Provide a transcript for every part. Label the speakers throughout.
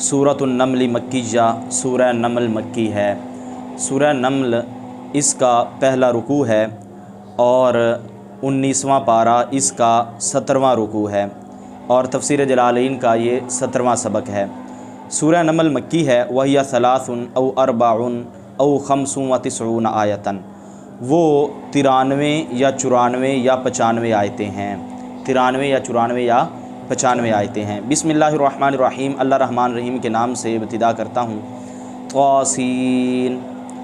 Speaker 1: सूरतुन नमल मक्किया, सूरह नमल मक्की है। सूरह नमल इसका पहला रुकू है और 19वां पारा इसका 17वां रुकू है और तफसीर जलालैन का ये 17वां सबक है। सूरह नमल मक्की है। वहिया सलासुन औ अरबाउन औ खमसून व तिसऊन आयतन, वो 93 या 94 या 95 आयतें हैं। 93 या 94 या 95 आयतें हैं। बिस्मिल्लाहिर्रहमानिर्रहीम, अल्लाह रहमान रहीम के नाम से इब्तिदा करता हूँ। क़ासीन,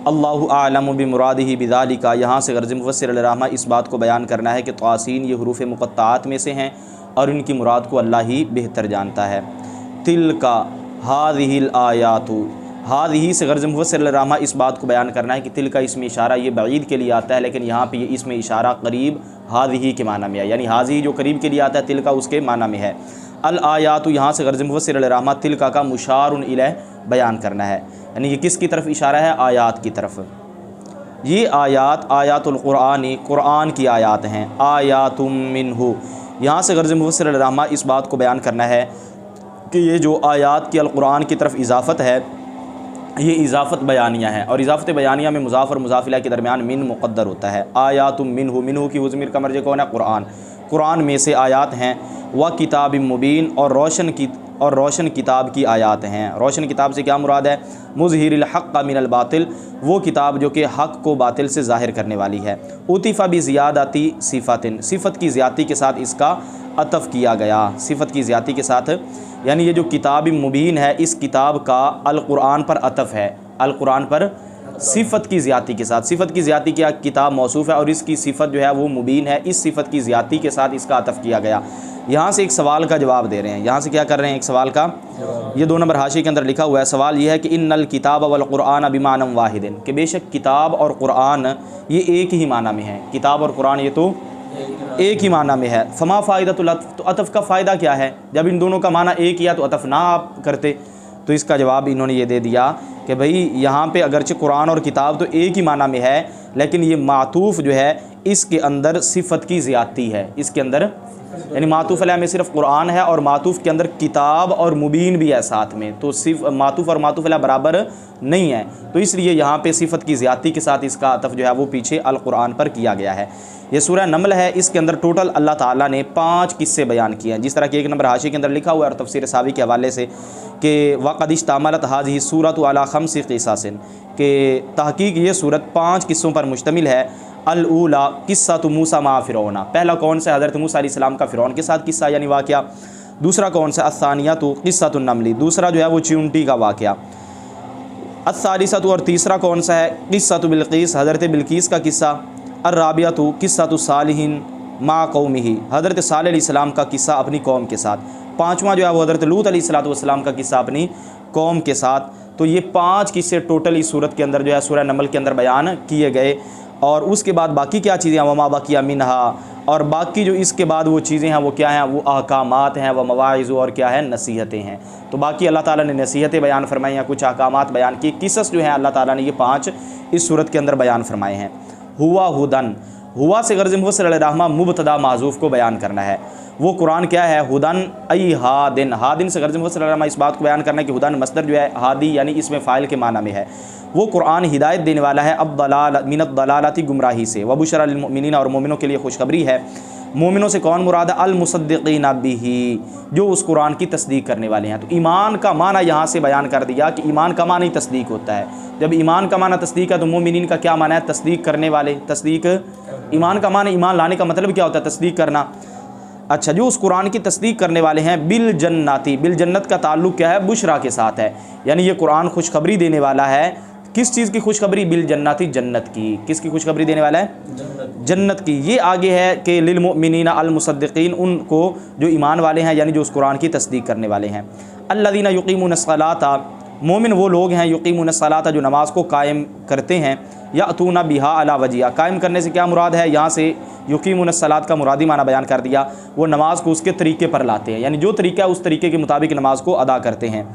Speaker 1: अल्लाहु आलमु बिमुरादिही बिज़ालिका। यहाँ से गर्ज़ मुफ़स्सिर अलैहिर्रहमा इस बात को बयान करना है कि क़ासीन ये हुरूफ़ मुक़त्ताआत में से हैं और इनकी मुराद को अल्लाह ही बेहतर जानता है। तिलका हाज़िहिल आयातु, हाज़िही से गर्ज़ मुफ़स्सिर अलैहिर्रहमा इस बात को बयान करना है कि तिल का इसमें इशारा ये बईद के लिए आता है, लेकिन यहाँ पे ये इसमें इशारा करीब हाज़िही के माना में है, यानी हाज़िही जो करीब के लिए आता है तिल का उसके माना में है। अल आयातु यहाँ से गर्ज़ मुफ़स्सिर अलैहिर्रहमा तिलका का मुशारुन इलैह बयान करना है, यानी ये किसकी तरफ इशारा है? आयात की तरफ। ये आयात आयातुल क़ुरआनी, क़ुरआन की आयात हैं। आयातुम मिन्हु, यहाँ से गर्ज़ मुफ़स्सिर अलैहिर्रहमा इस बात को बयान करना है कि ये जो आयात की अल क़ुरआन की तरफ इजाफ़त है ये इजाफ़त बयानिया है और इजाफ़त बयानिया में मुज़ाफ़ और मुज़ाफ़ इलैह के दरमियान मिन मुक़द्दर होता है। आयातुम मिन्हु, मिन्हु की हुज़्मिर का मर्ज कौन है? क़ुरआन। क़ुरआन में से आयात हैं। व किताबिम मुबीन, और रोशन किताब की आयात हैं। रोशन किताब से क्या मुराद है? मुज़हिरिल हक़्क़ मिनल बातिल, वो किताब जो कि हक़ को बातिल से ज़ाहिर करने वाली है। उतिफ़ा बि ज़ियादती सिफ़तिन, सिफ़त की ज़्यादती के साथ इसका अतफ़ किया गया, सिफ़त की ज़्यादती के साथ, यानी ये जो किताब मुबीन है इस किताब का अल क़ुरआन पर अतफ़ है, अल क़ुरआन पर सिफ़त की ज़्यादती के साथ। सिफ़त की ज़्यादती क्या? किताब मौसूफ़ है और इसकी सिफ़त जो है वो मुबीन है, इस सिफ़त की ज़्यादती के साथ इसका अतफ़ किया गया। यहाँ से एक सवाल का जवाब दे रहे हैं, यहाँ से क्या कर रहे हैं? एक सवाल का, ये 2 नंबर हाशिए के अंदर लिखा हुआ है। सवाल ये है कि इन्नल किताब वल क़ुरआन बिमानम वाहिदिन, कि बेशक किताब और क़ुरआन ये एक ही माना में है। किताब और क़ुरआन ये तो एक ही माना में है। फमा फ़ायदतुल अत्फ़, तो अतफ़ का फ़ायदा क्या है? जब इन दोनों का माना एक ही है तो अतफ़ ना आप करते। तो इसका जवाब इन्होंने ये दे दिया कि भाई यहाँ पे अगरचे कुरान और किताब तो एक ही माना में है, लेकिन ये मातूफ़ जो है इसके अंदर सिफ़त की ज़्यादती है। इसके अंदर यानी मातूफ़ अलैह में सिर्फ कुरान है और मातूफ़ के अंदर किताब और मुबीन भी है साथ में, तो सिर्फ मातूफ़ और मातूफ़ अलैह बराबर नहीं है, तो इसलिए यहाँ पे सिफ़त की ज़्यादती के साथ इसका अतफ़ जो है वो पीछे अल कुरान पर किया गया है। ये सूरह नमल है, इसके अंदर टोटल अल्लाह ताला ने 5 किस्से बयान किए हैं, जिस तरह कि 1 नंबर हाशिए के अंदर लिखा हुआ है और तफसीर सावी के हवाले से कि वक़द इश्तमलत हाज़िही सूरत अला ख़म्स क़िसासिन, के तहक़ीक़ ये सूरत 5 किस्सों पर मुश्तमिल है। अल-ऊला क़िस्सतु मूसा मा फ़िरौना, पहला कौन सा? हज़रत मूसा अलैहिस्सलाम का फ़िरौन के साथ किस्सा यानी वाक़या। दूसरा कौन सा? अस्सानियतु क़िस्सतुन नमली, दूसरा जो है वो चींटी का वाक़या। अस्सालिसतु, और तीसरा कौन सा है? क़िस्सतु बिल्क़ीस, हज़रत बिल्क़ीस का किस्सा। अर्राबियतु क़िस्सतु सालिहीन मा कौमिही, हज़रत सालेह अलैहिस्सलाम का किस्सा अपनी कौम के साथ। पाँचवां जो है वो हज़रत लूत अलैहिस्सलातु वस्सलाम का किस्सा अपनी कौम के साथ। तो ये 5 किस्से टोटल इस सूरत के अंदर जो है सूरह नमल के अंदर बयान किए गए। और उसके बाद बाकी क्या चीज़ें हैं? वमा बकिया मिनहा, और बाकी जो इसके बाद वो चीज़ें हैं वो क्या हैं? वो अहकामात हैं, व मवाइज़, और क्या है? नसीहतें हैं। तो बाकी अल्लाह ताला ने नसीहतें बयान फरमाई हैं, कुछ अहकामात बयान किए। किसस जो है अल्लाह ताला ने ये 5 इस सूरत के अंदर बयान फरमाए हैं। हुआ हुदन, हुआ से गर्ज़ मुफ़स्सिर अलैहिर्रहमा मुब्तदा माज़ूफ़ को बयान करना है। वो कुरान क्या है? हुदन अई हादिन, हादिन से गर्ज़ मुफ़स्सिर अलैहिर्रहमा इस बात को बयान करना है कि हुदन मस्दर जो है हादी यानी इसमें फ़ाइल के माना में है। वो कुरान हिदायत देने वाला है अब दलाल मिनत दलालती गुमराही से, व बुशरा लिल मुमिनीन, और मोमिनों के लिए खुशखबरी है। मोमिनों से कौन मुराद है? अल मुसद्दिक़ीन बिही, जो उस कुरान की तस्दीक करने वाले हैं। तो ईमान का माना यहाँ से बयान कर दिया कि ईमान का माना ही तस्दीक होता है। जब ईमान का माना तस्दीक है तो मोमिनीन का क्या माना है? तस्दीक करने वाले। तस्दीक, ईमान का माना, ईमान लाने का मतलब क्या होता है? तस्दीक करना। अच्छा, जो उस कुरान की तस्दीक करने वाले हैं, बिल जन्नती, बिल जन्नत का ताल्लुक़ क्या है? बुशरा के साथ है, यानी ये कुरान खुशखबरी देने वाला है। किस चीज़ की खुशखबरी? बिल जन्नती, जन्नत की। किसकी खुशखबरी देने वाला है? जन्नत की। ये आगे है कि लिल मुमिनीना अल मुसद्दिक़ीन, उनको जो ईमान वाले हैं यानी जो उस कुरान की तस्दीक करने वाले हैं। अल्लज़ीना युक़ीमूनस्सलाता, मोमिन वो लोग हैं युक़ीमूनस्सलाता जो नमाज को कायम करते हैं। यातूना बिहा अला वजिहा, कायम करने से क्या मुराद है? यहाँ से युक़ीमूनस्सलात का मुरादी माना बयान कर दिया, वो नमाज को उसके तरीके पर लाते हैं, यानी जो तरीका है उस तरीके के मुताबिक नमाज को अदा करते हैं।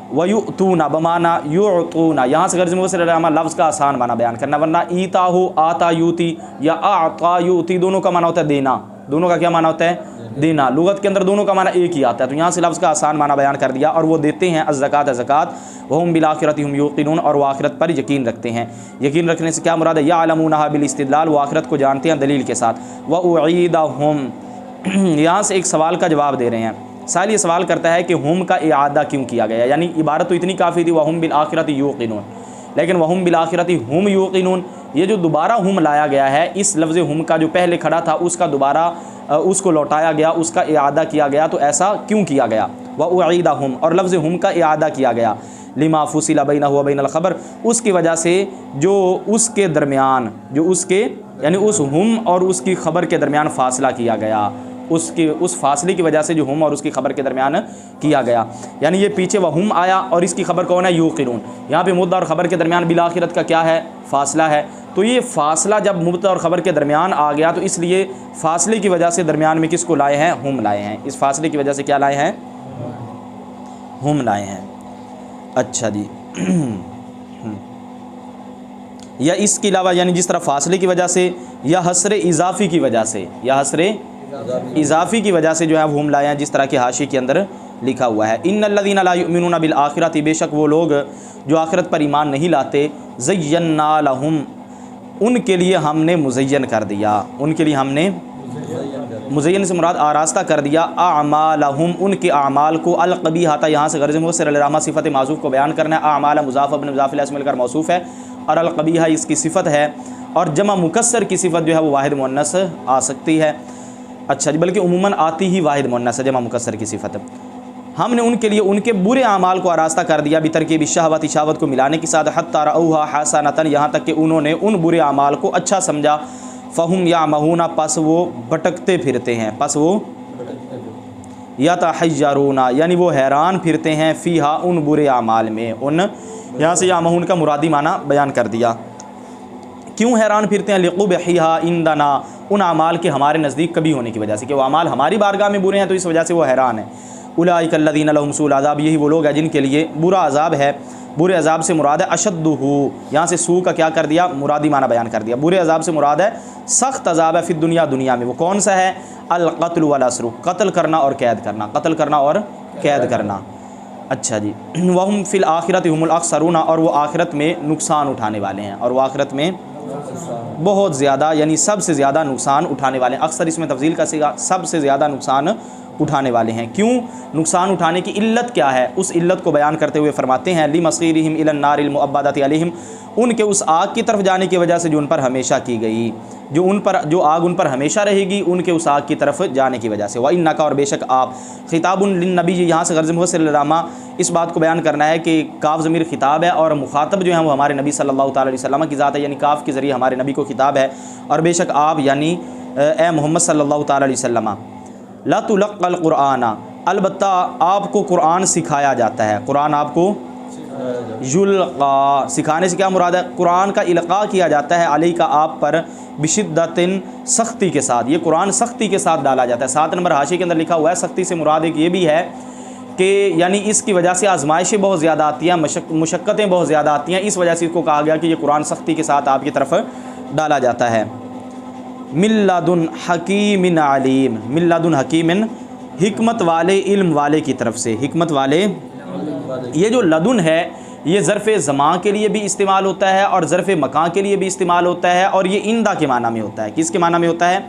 Speaker 1: वयुतूना बमाना युतूना, यहाँ से गर्ज़ मुफ़स्सिर अलैहिर्रहमा लफ्ज़ का आसान माना बयान करना, वरना ईता हो आता यूती या आता यूती दोनों का माना होता है देना। दोनों का क्या माना होता है? देना। लुगत के अंदर दोनों का माना एक ही आता है, तो यहाँ से लफ्ज़ का आसान माना बयान कर दिया। और वो देते हैं अज़्ज़कात ज़कात, वहुम बिल आखिरति हुम यूक़िनून, और वो आखिरत पर यकीन रखते हैं। यकीन रखने से क्या मुराद है? यअलमूनहा बिल इस्तिदलाल, वो आखिरत को जानते हैं दलील के साथ। व उईदहुम, यहाँ से एक सवाल का जवाब दे रहे हैं। साल ये सवाल करता है कि हुम का इआदा क्यों किया गया, यानी इबारत तो इतनी काफ़ी थी वहुम बिल आखिरति यूक़िनून, लेकिन वहुम बिल आखिरति हुम यूक़िनून, ये जो दोबारा हुम लाया गया है, इस लफ्ज़ हुम का जो पहले खड़ा था उसका दोबारा उसको लौटाया गया, उसका इआदा किया गया, तो ऐसा क्यों किया गया? व उईदहुम, और लफ्ज़ हुम का इआदा किया गया, लिमा फुसिला बैनहु व बैनल ख़बर, उसकी वजह से जो उसके दरमियान, जो उसके यानी उस हुम और उसकी ख़बर के दरमियान फ़ासला किया गया, उसके उस फासले की वजह से जो हुम और उसकी ख़बर के दरमियान किया गया। यानी ये पीछे वह हुम आया और इसकी ख़बर कौन है? यूक़िनून। यहाँ पे मुद्दा और ख़बर के दरमियान बिल आखिरत का क्या है? फ़ासला है। तो ये फ़ासला जब मुद्दा और ख़बर के दरमियान आ गया, तो इसलिए फ़ासले की वजह से दरमियान में किसको लाए हैं? हुम लाए हैं। इस फ़ासले की वजह से क्या लाए हैं? हुम लाए हैं। अच्छा जी। या इसके अलावा यानी जिस तरह फ़ासले की वजह से, या हसर इजाफ़ी की वजह से, या हसर इजाफ़ी की वजह से जो है हुम लाए हैं, जिस तरह के हाशी के अंदर लिखा हुआ है। इन्नल्लज़ीना ला युमिनूना बिल आखिरति, बेशक वो लोग जो आखिरत पर ईमान नहीं लाते, ज़य्यन्ना लहुम, उनके लिए हमने मुज़य्यन कर दिया, उनके लिए हमने मुज़य्यन से मुराद आरास्ता कर दिया, आमालहुम, उनके आमाल को, अल-क़बीहा, यहाँ से गर्ज़ मुफ़स्सिर अल-रहमा सिफ़त माज़ूफ़ को बयान करना है। आमाल मुज़ाफ़ बिन मुज़ाफ़ इलैहि मिलकर मौसूफ़ है, और अल-क़बीहा इसकी सिफ़त है, और जमा मुकस्सर की सिफ़त जो है वो वाहिद मुअन्नस आ सकती है। अच्छा जी, बल्कि उमूमन आती ही वाहिद मुअन्नस है, जमा मुकस्सर की सिफ़त। हमने उनके लिए उनके बुरे आमाल को आरास्ता कर दिया, बितरकीब शहवत, शहवत को मिलाने के साथ, हत्ता रअऊहा हसनतन, यहाँ तक कि उन्होंने उन बुरे आमाल को अच्छा समझा। फ़हुम यामहूना, पस वो भटकते फिरते हैं, पस वो यतहय्यरूना, यानी वो हैरान फिरते हैं, फ़ीहा, उन बुरे आमाल में। उन यहाँ से यामहून का मुरादी माना बयान कर दिया। क्यों हैरान फिरते हैं? लिक़ुबहिहा इंदना, उन आमाल के हमारे नज़दीक कभी होने की वजह से, कि वो आमाल हमारी बारगाह में बुरे हैं, तो इस वजह से वो हैरान है। उलाइकल्लज़ीना लहुम सूल अज़ाब, यही वो लोग हैं जिनके लिए बुरा अज़ाब है। बुरे अज़ाब से मुराद है अशद्दुहु, यहाँ से सू का क्या कर दिया? मुरादी माना बयान कर दिया। बुरे अज़ाब से मुराद है सख्त अज़ाब है, फिर दुनिया, दुनिया में। वो कौन सा है? अल-क़त्ल वल-अस्र, कत्ल करना और कैद करना, कत्ल करना और कैद करना। अच्छा जी। वहुम फ़िल आखिरति हुमुल अख़सरूना, और वो आखिरत में नुकसान उठाने वाले हैं, और वो आखिरत में बहुत ज़्यादा, यानी सबसे ज़्यादा नुकसान उठाने वाले हैं। अक्सर इसमें तफ़ज़ील का सीगा, सबसे ज़्यादा नुकसान उठाने वाले हैं। क्यों नुकसान उठाने की इल्लत क्या है? उस इल्लत को बयान करते हुए फरमाते हैं, लिमस्ग़ीरिहिम इलन नारिल मुअब्बदति अलैहिम, उनके उस आग की तरफ जाने की वजह से जो उन पर हमेशा की गई, जो आग उन पर हमेशा रहेगी, उनके उस आग की तरफ जाने की वजह से। व इन्नका, और बेशक आप, खिताबुन लिन्नबी, यहाँ से गर्ज़ मुफ़स्सिर अल-रहमा इस बात को बयान करना है कि काफ ज़मीर खिताब है, और मुखातब जो है वो हमारे नबी सल्लल्लाहु तआला अलैहि वसल्लम की ज़ात है, यानी काफ के ज़रिए हमारे नबी को खिताब है। और बेशक आप, यानी ए मोहम्मद सल्लल्लाहु तआला अलैहि वसल्लम, ला तुलक़्क़ल क़ुरआना, अलबत्ता आपको कुरान सिखाया जाता है। कुरान आपको युल्क़ा, सिखाने से क्या मुराद है? कुरान का इल्क़ा किया जाता है, अलैका, आप पर, बिशिद्दतिन, सख्ती के साथ। ये कुरान सख्ती के साथ डाला जाता है। 7 नंबर हाशिए के अंदर लिखा हुआ है। सख्ती से मुराद एक ये भी है कि यानी इसकी वजह से आजमाइशें बहुत ज़्यादा आती हैं, मुशक्क़तें बहुत ज़्यादा आती हैं, इस वजह से इसको कहा गया कि ये कुरान सख्ती के साथ आपकी तरफ डाला जाता है। मिल्लदुन हकीमिन अलीम, मिल्लदुन हकीमिन, हिकमत वाले, इल्म वाले की तरफ से, हिकमत वाले। ये जो लदुन है, ये ज़र्फ़ ज़मां के लिए भी इस्तेमाल होता है, और ज़र्फ़ मकान के लिए भी इस्तेमाल होता है, और ये इंदा के माना में होता है। किसके माना में होता है?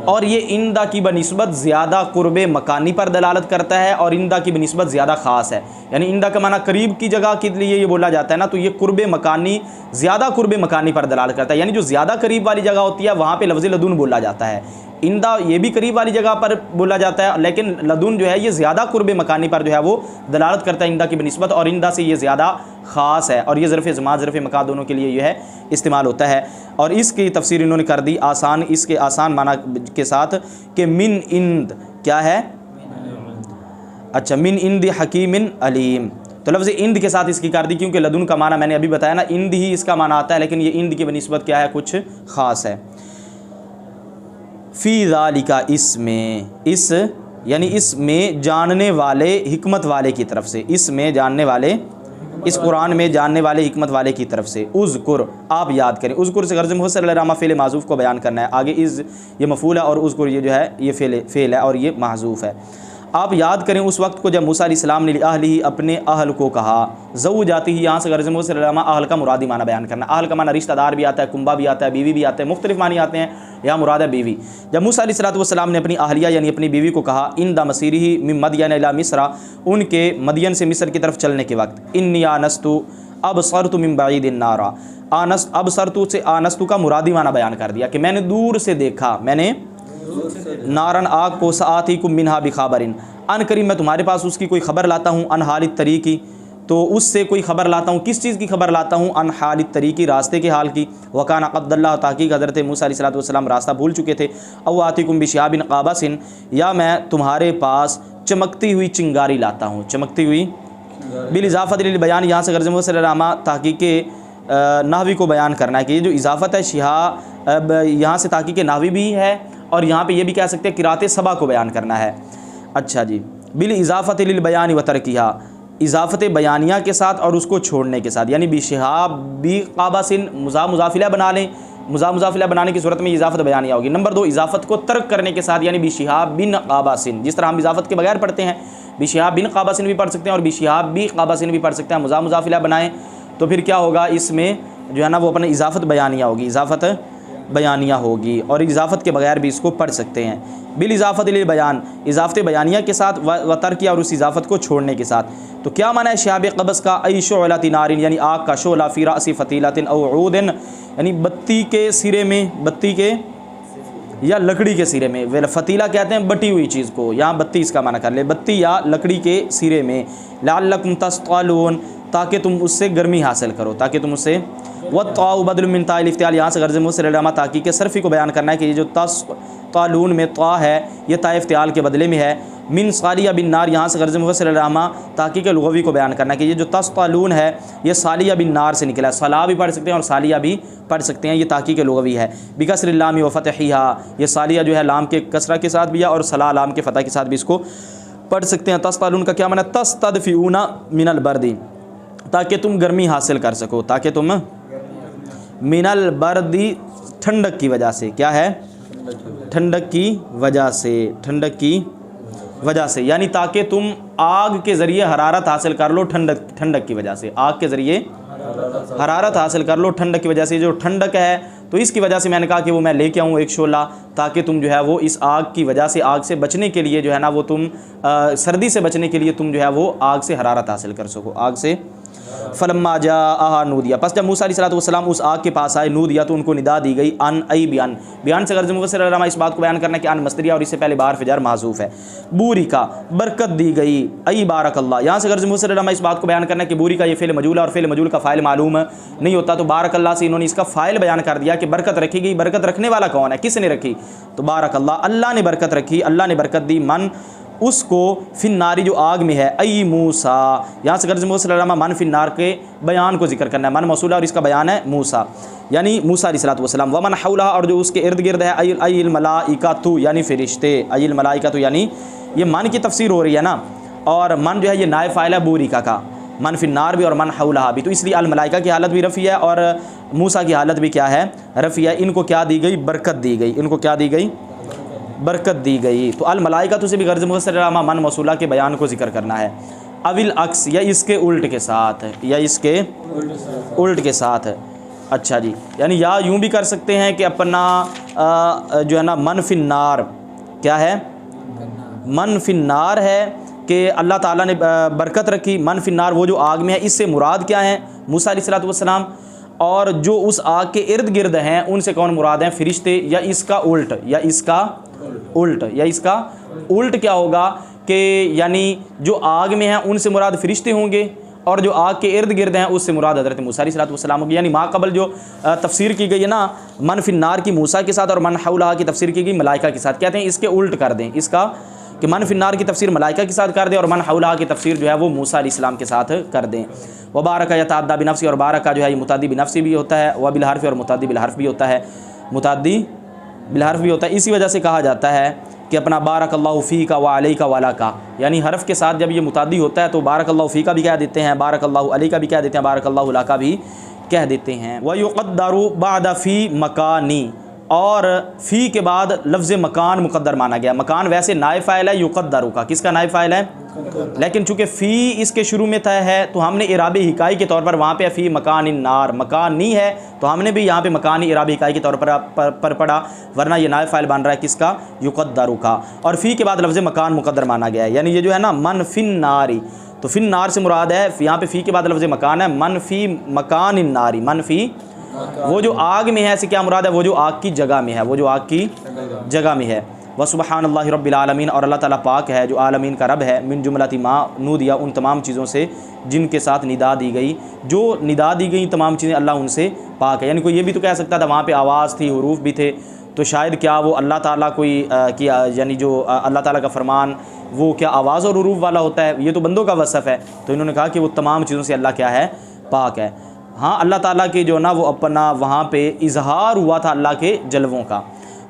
Speaker 1: और ये इंदा की बनिस्बत ज़्यादा कुर्ब मकानी पर दलालत करता है, और इंदा की बनिस्बत ज़्यादा ख़ास है। यानी इंदा का माना करीब की जगह के लिए ये बोला जाता है ना, तो ये कुर्ब मकानी, ज़्यादा कुर्ब मकानी पर दलालत करता है। यानी जो ज़्यादा करीब वाली जगह होती है वहाँ पे लफ्ज़ लदुन बोला जाता है। इंदा ये भी करीब वाली जगह पर बोला जाता है, लेकिन लदुन जो है ये ज़्यादा कुर्ब मकानी पर जो है वो दलालत करता है इंदा की बनिस्बत, और इंदा से ये ज़्यादा ख़ास है, और ये ज़र्फ़ ज़मां, ज़र्फ़ मकान दोनों के लिए ये है इस्तेमाल होता है। और इसकी तफसीर इन्होंने कर दी आसान, इसके आसान माना के साथ कि मिन इंद क्या है? अच्छा, मिन इंद हकीमिन अलीम, तो लफ्ज़ इंद के साथ इसकी कर दी, क्योंकि लदुन का माना मैंने अभी बताया ना, इंद ही इसका माना आता है, लेकिन ये इंद की बनिस्बत क्या है? कुछ ख़ास है। फ़ी ज़ालिका, इसमें, इस यानी इसमें जानने वाले, हिकमत वाले की तरफ से, इसमें जानने वाले इस कुरान में जानने वाले हिकमत वाले की तरफ से। उज़कुर आप याद करें, उज़कुर से गर्ज़ मुफ़स्सर फ़ेल माज़ूफ़ को बयान करना है। आगे इज़ ये मफ़ूल है और उज़कुर ये जो है ये फ़ेल है और ये महज़ूफ़ है। आप याद करें उस वक्त को जब मूसा अलैहिस्सलाम ने अहली अपने अहल को कहा। ज़ऊ जाती ही यहाँ से गर्ज़ मुफ़स्सर अहल का मुरादी माना बयान करना। अहल का माना रिश्तेदार भी आता है, कुंबा भी आता है, बीवी भी आता है, मुख्तलिफ मानी आते हैं। यहाँ मुराद है बीवी। जब मूसा अलैहिस्सलाम ने अपनी अहलिया यानी अपनी बीवी को कहा इन द मसीरी मिन मदयन इला मिस्र, उनके मदयन से मिस्र की तरफ चलने के वक्त, इन्नी आनस्तु अबसरतु मिन बईदिन नारा, अबसरतु से आनस्तु का मुरादी माना बयान कर दिया कि मैंने दूर से देखा, मैंने नारन आग को सआतीकुम मिनहा बिखबरिन, अन करीब मैं तुम्हारे पास उसकी कोई ख़बर लाता हूँ, अन हालित तरीकी, तो उससे कोई ख़बर लाता हूँ। किस चीज़ की ख़बर लाता हूँ? अन हालित तरीकी, रास्ते के हाल की। वकाना क़द्दल्लाह, ताकीक हज़रत मूसा अलैहिस्सलाम रास्ता भूल चुके थे। अव आतिकुम बिशिहाबिन क़ाबसिन, या मैं तुम्हारे पास चमकती हुई चिंगारी लाता हूँ, चमकती हुई। बिल इज़ाफ़त लिल बयान, यहाँ से गर्ज़ मुफ़स्सर ताकीक नाहवी को बयान करना है कि ये जो इज़ाफ़त है शिहाब, यहाँ से ताकीक नाहवी भी है और यहाँ पे ये भी कह सकते हैं किराते सबा को बयान करना है। अच्छा जी, बिल इज़ाफ़त लिल बयान व तरकिहा, इज़ाफ़त बयानिया के साथ और उसको छोड़ने के साथ, यानी बिशिहाब बी क़ाबसिन मुज़ाफ़िला बना लें। मुज़ाफ़िला बनाने की सूरत में इज़ाफ़त बयानिया होगी। नंबर 2, इज़ाफ़त को तर्क करने के साथ, यानी बिशिहाब बिन क़ाबसिन, जिस तरह हम इज़ाफ़त के बगैर पढ़ते हैं, बिशिहाब बिन क़ाबसिन भी पढ़ सकते हैं और बिशिहाब बी क़ाबसिन भी पढ़ सकते हैं। मुज़ाफ़िला बनाएँ तो फिर क्या होगा, इसमें जो है ना वो अपने इज़ाफ़त बयानिया होगी, इज़ाफ़त बयानिया होगी और इज़ाफ़त के बगैर भी इसको पढ़ सकते हैं। बिल इज़ाफ़त लिल बयान, इज़ाफ़त बयानिया के साथ व तर्क और उस इज़ाफ़त को छोड़ने के साथ। तो क्या माना है शिहाब क़बस का? आई शोलाति नारिन, यानी आग का शोला, फ़ी रासी फ़तीलतिन औ ऊदिन, यानी बत्ती के सिरे में, बत्ती के या लकड़ी के सिरे में। वे फ़तीला कहते हैं बटी हुई चीज़ को, यहाँ बत्ती इसका माना कर ले, बत्ती या लकड़ी के सिरे में। लअल्लकुम तस्क़लून, ताकि तुम उससे गर्मी हासिल करो, ताकि तुम उससे। वत्ताउ बदल मिन ताइल इफ्तियाल, यहाँ से गर्ज़ मुफ़स्सर ताकीक के सरफ़ी को बयान करना है कि ये जो तस्क़लून में ता है ये ता इफ्तियाल के बदले में है। मिन सालिया बिन नार, यहाँ से गर्ज़ मुफ़स्सर ताकीक लुग़वी को बयान करना है कि ये जो तस्क़लून है ये सालिया बिन नार से निकला है। सला भी पढ़ सकते हैं और सालिया भी पढ़ सकते हैं, ये ताकीक लुग़वी है। बिकसरिल लाम व फ़तहिहा, ये सालिया जो है लाम के कसरा के साथ भी है और सला लाम के फ़तह के साथ भी इसको पढ़ सकते हैं। तस्क़लून का क्या माना? तस्तदफ़िऊना मिनल बर्दी, ताकि तुम गर्मी हासिल कर सको, ताकि तुम मिनल बर्दी, ठंडक की वजह से। क्या है? ठंडक की वजह से, ठंडक की वजह से, यानी ताकि तुम आग के ज़रिए हरारत हासिल कर लो, ठंडक की वजह से, आग के ज़रिए हरारत हासिल कर लो ठंडक की वजह से। जो ठंडक है तो इसकी वजह से मैंने कहा कि वो मैं लेके आऊँ एक शोला, ताकि तुम जो है वो इस आग की वजह से, आग से बचने के लिए जो है ना वो तुम सर्दी से बचने के लिए तुम जो है वो आग से हरारत हासिल कर सको, आग से। फलम्मा जाअहा नूदिया, बस जब मूसा अलैहिस्सलाम उस आग के पास आए, नूदिया तो उनको निदा दी गई। अन आई बयान, बयान से गर्ज़ मुफ़स्सर इस बात को बयान करना कि अन मस्तरिया और इससे पहले बार फिजार माज़ूफ़ है। बूरी का बरकत दी गई, आई बारकल्लाह, यहाँ से गर्ज़ मुफ़स्सर इस बात को बयान करना कि बूरी का ये फ़ेल मजूल है और फ़ेल मजूल का फ़ाइल मालूम नहीं होता, तो बारकल्लाह से इन्होंने इसका फ़ाइल बयान कर दिया कि बरकत रखी गई। बरकत रखने वाला कौन है, किसने रखी? तो बारकल्लाह, अल्लाह ने बरकत रखी, अल्लाह ने बरकत दी। मन उसको फिन्नारी, जो आग में है। अई मूसा, यहाँ से गर्ज़ मुफ़स्सर मन फिन्नार के बयान को जिक्र करना है, मन मौसूला और इसका बयान है मूसा, यानी मूसा अलैहिस्सलाम। वमन हौला, और जो उसके इर्द गिर्द है। अयिल मलाइकातु, यानी फ़रिश्ते। अयिल मलाइकातु, यानी ये मन की तफसीर हो रही है ना, और मन जो है ये नायब फ़ाइल है बूरिका का, मन फिन्नार भी और मन हौला भी, तो इसलिए अल मलाइका की हालत भी रफ़ी है और मूसा की हालत भी क्या है, रफ़ी है। इनको क्या दी गई? बरकत दी गई, इनको क्या दी गई? बरकत दी गई। तो अल मलाइका तो से भी गर्ज़ मुफ़स्सर मन मौसूला के बयान को जिक्र करना है। अविल अक्स, या इसके उल्ट के साथ, या इसके उल्ट के साथ। अच्छा जी, यानी या यूँ भी कर सकते हैं कि अपना जो है ना मन फिन्नार, क्या है? मन फिन्नार है कि अल्लाह ताला ने बरकत रखी। मन फिन्नार वो जो आग में है, इससे मुराद क्या है? मूसा अलैहिस्सलाम। और जो उस आग के इर्द गिर्द हैं उनसे कौन मुराद हैं? फ़रिश्ते। या इसका उल्ट, या इसका उल्ट, या इसका उल्ट क्या होगा कि यानी जो आग में हैं उनसे मुराद फ़रिश्ते होंगे और जो आग के इर्द गिर्द हैं उससे मुराद हज़रत मूसा अलैहिस्सलाम होगी। यानी माक़बल जो तफसीर की गई है ना, मन फिन्नार की मूसा के साथ और मन हौला की तफसीर की गई मलाइका के साथ। कहते हैं इसके उल्ट कर दें, इसका कि मन फिन्नार की तफसीर मलाइका के साथ कर दें और मन हौला की तफसीर जो है वो मूसा अलैहिस्सलाम के साथ कर दें। व बारका यतअद्दा बिनफ्सी, और बारका जो है ये मुताद्दी बिनफ्सी भी होता है, व बिल हर्फ़, और मुताद्दी बिल हर्फ़ भी होता है, मुताद्दी बिल हर्फ़ भी होता है। इसी वजह से कहा जाता है कि अपना बारकल्लाहु फ़ीका व अलैका व लका, यानी हरफ के साथ जब ये मुतादी होता है तो बारकल्लाहु फ़ीका भी कह देते हैं, बारकल्लाहु अलैका भी कह देते हैं, बारकल्लाहु लका भी कह देते हैं। व युक़द्दरु बअद फ़ी मकानी, और फ़ी के बाद लफ्ज़ मकान मुक़द्दर माना गया। मकान वैसे नाइब फ़ाइल है युक़द्दरु का, किसका नाइब फ़ाइल है? लेकिन चूँकि फ़ी इसके शुरू में तय है तो हमने इराबी हिकाई के तौर पर वहाँ पे फ़ी मकान नार मकान नी है तो हमने भी यहाँ पे मकानी इराबी हिकाई के तौर पर पढ़ा, वरना ये नाइब फ़ाइल बन रहा है किसका? युक़द्दरु का। और फ़ी के बाद लफ्ज़ मकान मुक़द्दर माना गया है, यानी ये जो है ना मन फ़िन नारी, तो फ़िन नार से मुराद है यहाँ पे फ़ी के बाद लफ्ज़ मकान है मन फ़ी मकान नारी, मन फ़ी वो जो आग में है, ऐसे क्या मुराद है? वो जो आग की जगह में है, वो जो आग की जगह में है। व सुब्हानल्लाहि रब्बिल आलमीन, और अल्लाह ताला पाक है जो आलमीन का रब है, मिन जुमलति मा नूदिया, उन तमाम चीज़ों से जिनके साथ निदा दी गई, जो निदा दी गई तमाम चीज़ें अल्लाह उनसे पाक है। यानी कोई ये भी तो कह सकता था वहाँ पे आवाज़ थी, हुरूफ भी थे, तो शायद क्या वो अल्लाह ताला कोई यानी जो अल्लाह ताला का फरमान वो क्या आवाज़ और हुरूफ वाला होता है? ये तो बंदों का वसफ़ है। तो इन्होंने कहा कि वो तमाम चीज़ों से अल्लाह क्या है? पाक है। हाँ, अल्लाह ताला के जो ना वो अपना वहाँ पे इजहार हुआ था अल्लाह के जलवों का।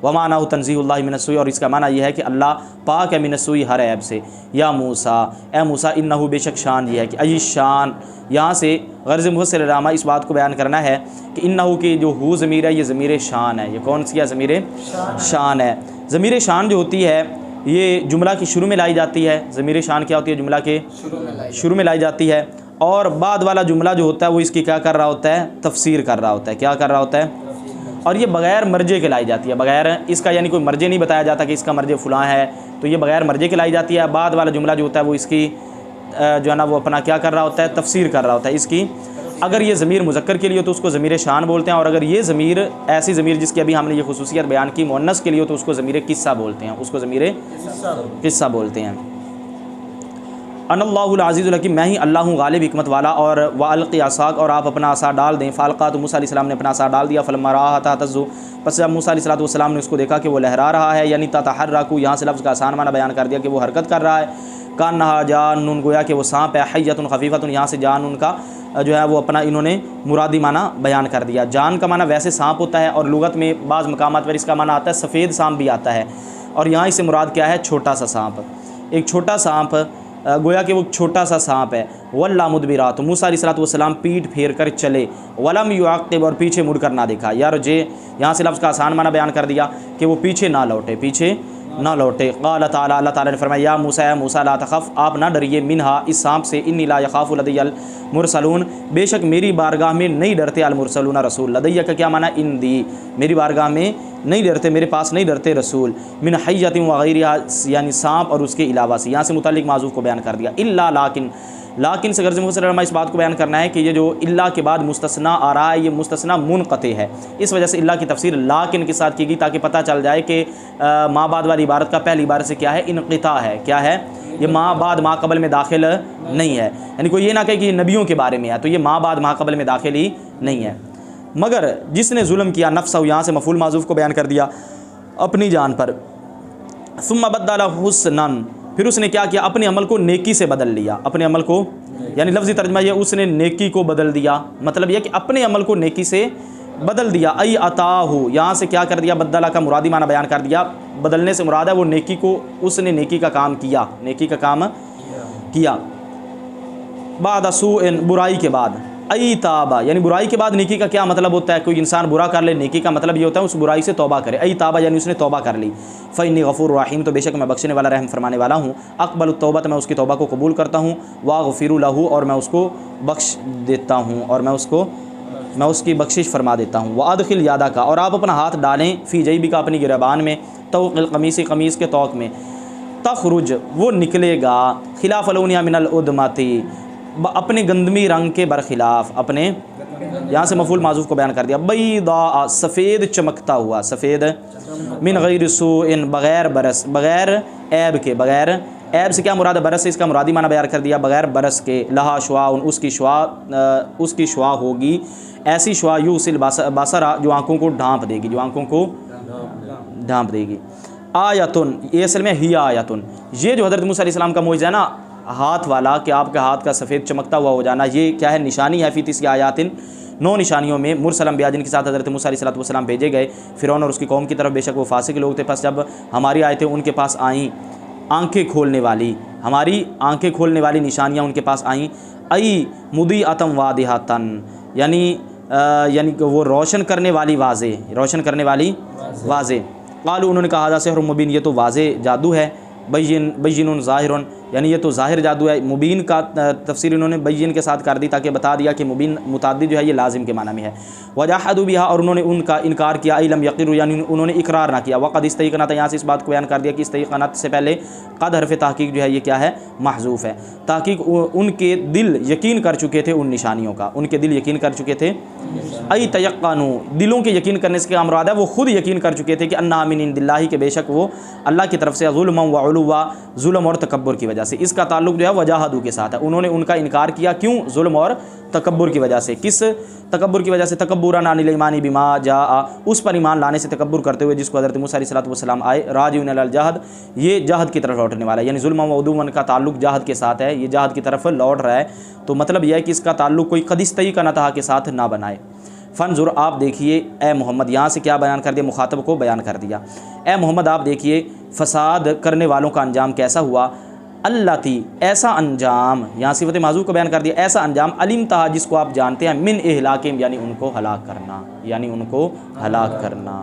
Speaker 1: वमाना तंज़ीहुल्लाहि मिनस्सुई, और इसका माना यह है कि अल्लाह पाक है मिनस्सुई हर ऐब से। या मूसा, ए मूसा, इन्नहु बेशक शान ये है कि अई शान, यहाँ से गर्ज़ मुफ़स्सिर रामा इस बात को बयान करना है कि इन्नहु की जो हु ज़मीर है ये ज़मीर शान है। ये कौन सी है? ज़मीर शान है। ज़मीर शान जो होती है ये जुमला की शुरू में लाई जाती है। ज़मीर शान क्या होती है? जुमला के शुरू में लाई जाती है, और बाद वाला जुमला जो होता है वो इसकी क्या कर रहा होता है? तफसीर कर रहा होता है। क्या कर रहा होता है? और ये बग़ैर मर्जे के लाई जाती है, बग़ैर इसका, यानी कोई मर्जे नहीं बताया जाता कि इसका मर्जे फ़लाँ है, तो ये बग़ैर मर्जे के लाई जाती है। बाद वाला जुमला जो होता है वो इसकी जो है ना वो अपना क्या कर रहा होता है? तफसीर कर रहा होता है इसकी। अगर ये ज़मीर मुज़क्कर के लिए हो तो उसको ज़मीर शान बोलते हैं, और अगर ये ज़मीर ऐसी ज़मीर जिसकी अभी हमने ये खुसूसियत बयान की मुअन्नस के लिए हो तो उसको ज़मीर किस्सा बोलते हैं, उसको ज़मीर किस्सा बोलते हैं। अनल्लाहुल अज़ीज़ुल हकीम, मैं ही अल्लाह हूँ गालिब हिकमत वाला। और वाल्क़ि असाक, और आप अपना आसा डाल दें। फ़ाल्क़ा, तो मूसा अलैहिस्सलाम ने अपना आसा डाल दिया। फ़लम्मा रआहा तहतज़्ज़ु, बस जब मूसा अलैहिस्सलाम ने उसको देखा कि वो लहरा रहा है, यानी ततहर्रकु, यहाँ से लफ्ज़ का आसान माना बयान कर दिया कि वो हरकत कर रहा है। कान्नहा जानुन, गोया कि वो सांप है। हय्यतुन ख़फ़ीफ़तुन, यहाँ से जानुन का जो है वो अपना इन्होंने मुरादी माना बयान कर दिया। जान का माना वैसे सांप होता है, और लुगत में बाज़ मकामात पर इसका माना आता है सफ़ेद सांप भी आता है, और यहाँ इससे मुराद क्या है? छोटा सा सांप, एक छोटा सांप, गोया कि वो छोटा सा सांप है। वल्ला मुदबिरा, तो मूसा अलैहिस्सलाम पीठ फेर कर चले। वलम युअक़्क़िब, और पीछे मुड़ कर ना देखा। यार जे यहाँ से लफ्ज़ का आसान माना बयान कर दिया कि वो पीछे ना लौटे, पीछे ना लौटे। क़ाल ताला, अल्लाह ताला ने फरमाया, या मूसा ला तख़फ़, आप ना डरिए, मिनहा, इस सांप से, इन्नी ला यख़ाफ़ु लदय्यल मुरसलून, बेशक मेरी बारगाह में नहीं डरते अल मुरसलून रसूल। लदय्य का क्या माना? इंदी, मेरी बारगाह में नहीं डरते, मेरे पास नहीं डरते रसूल। मिन हय्यतिन व गैरिहा, यानी सांप और उसके अलावा से, यहाँ से मुतालिक माज़ूफ़ को बयान कर दिया। इल्ला, लाकिन से गर्ज़ मुफ़स्सिर इस बात को बयान करना है कि ये जो इल्ला के बाद मुस्तस्ना आ रहा है ये मुस्तस्ना मुनक़ते है, इस वजह से इल्ला की तफसीर लाकिन के साथ की गई ताकि पता चल जाए कि माँ बाद वाली इबारत का पहली इबारत से क्या है? इनक़िता है। क्या है? ये माँ बाद माँ कबल में दाखिल नहीं है। यानी कोई ये ना कहे कि ये नबियों के बारे में है, तो ये माँ बाद माँ कबल में दाखिल ही नहीं है। मगर जिसने जुल्म किया नफ्सहु, यहाँ से मफ़ूल माज़ूफ़ को बयान कर दिया, अपनी जान पर। सुम्मा बद्दला हुस्नन, फिर उसने क्या किया? अपने अमल को नेकी से बदल लिया। अपने अमल को, यानी लफ्ज़ी तर्जमा ये उसने नेकी को बदल दिया, मतलब यह कि अपने अमल को नेकी से बदल दिया। अई अताहु, यहाँ से क्या कर दिया? बद्दला का मुरादी माना बयान कर दिया। बदलने से मुराद है वो नेकी को, उसने नेकी का काम किया, नेकी का काम किया। बाद सूइन, बुराई के बाद। अई ताबा, यानी बुराई के बाद नेकी का क्या मतलब होता है? कोई इंसान बुरा कर ले, नेकी का मतलब ये होता है उस बुराई से तौबा करे। अई ताबा, यानी उसने तौबा कर ली। फ़इन्नी गफ़ूर रहीम, तो बेशक मैं बख्शने वाला, रहम फरमाने वाला हूँ। अक़बलु तौबत, मैं उसकी तौबा को कबूल करता हूँ। वाग़फ़िरु लहू, और मैं उसको बख्श देता हूँ, और मैं उसकी बख्शिश फरमा देता हूँ। व अदखिल यादा का, और आप अपना हाथ डालें, फ़ी जैबिका, अपनी गिरबान में, तौक़िल क़मीसी, क़मीज़ के तौक़ में, तख़रुज, वो निकलेगा, खिलाफ़ लौनिया मिनल उदमती, अपने गंदमी रंग के बरखिलाफ़, अपने, यहाँ से मफ़ूल माज़ूफ़ को बयान कर दिया। बैदा, सफ़ेद चमकता हुआ, सफ़ेद, मिन गैर सूइन, बग़ैर बरस, बग़ैर ऐब के, बग़ैर ऐब से क्या मुराद है? बरस से इसका मुरादी माना बयान कर दिया, बग़ैर बरस के। लहा शुआ, उसकी शुआ होगी, ऐसी शुआ यूसिल बासरा, जो आँखों को ढाँप देगी, जो आँखों को ढाँप देगी। आयतुन, ये असल में ही आयतुन, ये जो हज़रत मूसा अलैहिस्सलाम का मोइज़ा है ना हाथ वाला, कि आपके हाथ का सफ़ेद चमकता हुआ हो जाना, ये क्या है? निशानी है। फ़ी तिस्इ आयातिन, 9 निशानियों में मुरसल अंबिया जिनके साथ हज़रत मूसा अलैहिस्सलाम भेजे गए फ़िरौन और उसकी कौम की तरफ, बेशक वो फासिक लोग थे। बस जब हमारी आयतें उनके पास आईं, आंखें खोलने वाली, हमारी आंखें खोलने वाली निशानियाँ उनके पास आईं, आई मुदी अतम वादिहातन, यानी कि वो रोशन करने वाली वाज़े, रोशन करने वाली वाज़े। क़ालू, उन्होंने कहा हाज़ा सिहरुम मुबीन, ये तो वाज़े जादू है, बय्यिनुन ज़ाहिरुन, यानी ये तो ज़ाहिर जादू है। मुबीन का तफसीर इन्होंने बय्यिन के साथ कर दी ताकि बता दिया कि मुबीन मुताद्दिद जो है ये लाजिम के माना में है। वजाहदू बिहा, और उन्होंने उनका इनकार किया, इलम यक़िरु, यानी उन्होंने इकरार ना किया। वक़द इस्तयक़नत, यहाँ से इस बात को बयान कर दिया कि इस्तयक़नत से पहले क़द हरफ़ तहक़ीक़ जो है ये क्या है, महज़ूफ़ है। तहक़ीक़ उनके दिल यकीन कर चुके थे उन निशानियों का, उनके दिल यकीन कर चुके थे। आई तयक़्क़ानू, दिलों के यकीन करने से क्या मुराद है, वो खुद यकीन कर चुके थे कि अन्ना मिन इंदिल्लाहि, के बेशक वो अल्लाह की तरफ से, ज़ुल्मन व उलुवा, जुल्म और तकब्बुर की वजह से। इसका ताल्लुक़ जो है वजाहदू के साथ है। उन्होंने उनका इनकार किया, क्यों, जुल्म और तकब्बुर की वजह से। किस तकब्बुर की वजह से, तकब्बुरन अनिल ईमानी बिमा जाआ, उस पर ईमान लाने से तकब्बुर करते हुए जिसको हज़रत मूसा अलैहिस्सलाम आए। राजिउन अल जहद, ये जहद की तरफ लौटने वाला है, यानी जुल्म व उदुवन का ताल्लुक़ जहद के साथ है, ये जहद की तरफ लौट रहा है। तो मतलब यह है कि इसका ताल्लुक़ कोई कदिस्तई का नतहा के साथ ना बनाए। फ़नजुर, आप देखिए ए मोहम्मद, यहाँ से क्या बयान कर दिया, मुखातब को बयान कर दिया। ए मोहम्मद आप देखिए फ़साद करने वालों का अंजाम कैसा हुआ। अल्लती, ऐसा अंजाम, यहाँ सिफ़त माज़ूफ़ को बयान कर दिया, ऐसा अंजाम, अलिम तहा, जिसको आप जानते हैं, मिन इहलाकिम, यानी उनको हलाक करना, यानी उनको हलाक करना।